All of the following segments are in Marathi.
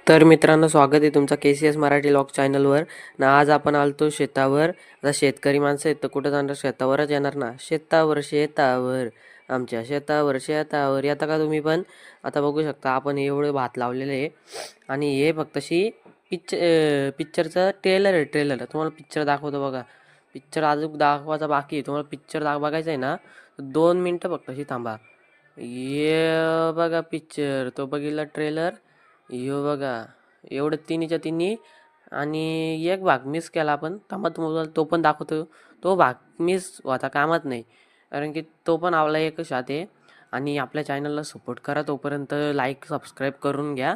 तर मित्रांनो, स्वागत आहे तुमचं KCS मराठी लॉग चॅनलवर. ना आज आपण आलतो शेतावर. आता शेतकरी माणसं आहेत तर कुठं जाणार, शेतावरच येणार ना. शेतावर शेतावर आमच्या शेतावर शेतावर येता का तुम्ही पण? आता बघू शकता आपण एवढे भात लावलेले आहे आणि हे फक्तशी पिक्चरचं ट्रेलर आहे. ट्रेलर तुम्हाला पिक्चर दाखवतो बघा. पिक्चर अजून दाखवायचा बाकी आहे. तुम्हाला पिक्चर बघायचा आहे ना, 2 मिनटं फक्तशी थांबा. ये बघा पिक्चर, तो बघितला ट्रेलर. यो बघा, एवढं तिन्हीच्या तिन्ही. आणि एक भाग मिस केला आपण, थांबा तुम्हाला तो पण दाखवतो. तो भाग मिस होता कामात नाही, कारण की तो पण आपला एकच हात आहे. आणि आपल्या चॅनलला सपोर्ट करा, तोपर्यंत लाईक सबस्क्राईब करून घ्या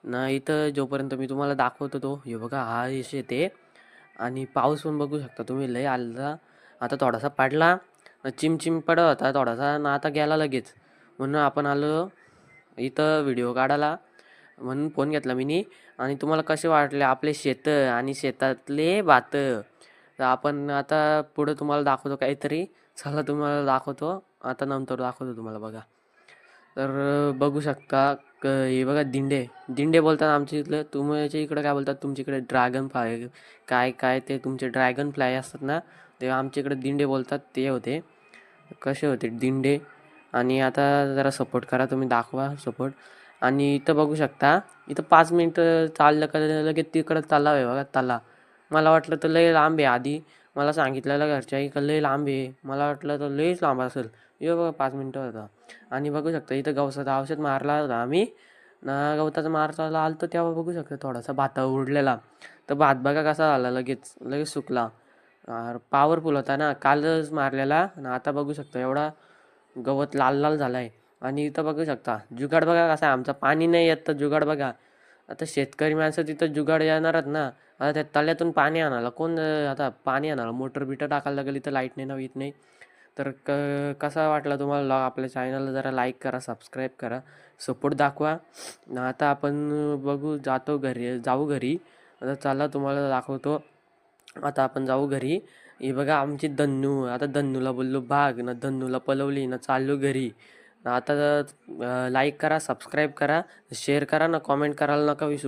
ना. इथं जोपर्यंत मी तुम्हाला दाखवतो तो हे बघा, हा यश येते. आणि पाऊस पण बघू शकता तुम्ही, लय आला. आता थोडासा पडला, चिमचिम पडत होता थोडासा ना, आता गेला लगेच. म्हणून आपण आलो इथं व्हिडिओ काढायला, म्हणून फोन घेतला मी. आणि तुम्हाला कसे वाटले आपले शेत आणि शेतातले भात, तर आपण आता पुढे तुम्हाला दाखवतो काहीतरी. चला तुम्हाला दाखवतो, आता नंतर दाखवतो तुम्हाला बघा. तर बघू शकता हे बघा, दिंडे दिंडे बोलतात आमच्या इथलं. तुमच्या इकडे काय बोलतात? तुमच्या इकडे ड्रॅगन फ्लाय काय काय ते तुमचे ड्रॅगन फ्लाय असतात ना, ते आमच्या इकडे दिंडे बोलतात. ते होते, कसे होते दिंडे. आणि आता जरा सपोर्ट करा तुम्ही, दाखवा सपोर्ट. आणि इथं बघू शकता, इथं 5 मिनटं चाललं का लगेच तिकडं तलाव आहे बघा, तलाव. मला वाटलं तर लय लांब आहे. आधी मला सांगितलेलं घरच्या का लय लांब आहे, मला वाटलं तर लयच लांब असेल. हे बघा 5 मिनटं होता. आणि बघू शकता इथं गवसाचं औषध मारला होता आम्ही ना. गवताचा मारताला आलतो तेव्हा बघू शकता थोडासा भात उडलेला. तर भात बघा कसा झाला, लगेच लगेच सुकला. पॉवरफुल होता ना, कालच मारलेला. आणि आता बघू शकता एवढा गवत लाल लाल झाला आहे. आणि इथं बघू शकता जुगाड बघा कसा आहे आमचा. पाणी नाही येत तर जुगाड बघा. आता शेतकरी माणसं तिथं जुगाड येणारच ना. आता त्या तळ्यातून पाणी आणायला कोण आता पाणी आणायला मोटर बिटर टाकायला लागेल. इथं लाईट नाही ना, येत नाही. तर कसा वाटला तुम्हाला लॉग? आपल्या चॅनलला जरा लाईक करा, सबस्क्राईब करा, सपोर्ट दाखवा. आता आपण बघू, जाऊ घरी. आता चला तुम्हाला दाखवतो. आता आपण जाऊ घरी. हे बघा आमची दन्नू. आता दन्नूला बोललो भाग ना, दन्नूला पलवली ना, चाललो घरी. आता लाईक करा, सबस्क्राईब करा, शेअर करा ना, कॉमेंट करायला नका विसरू.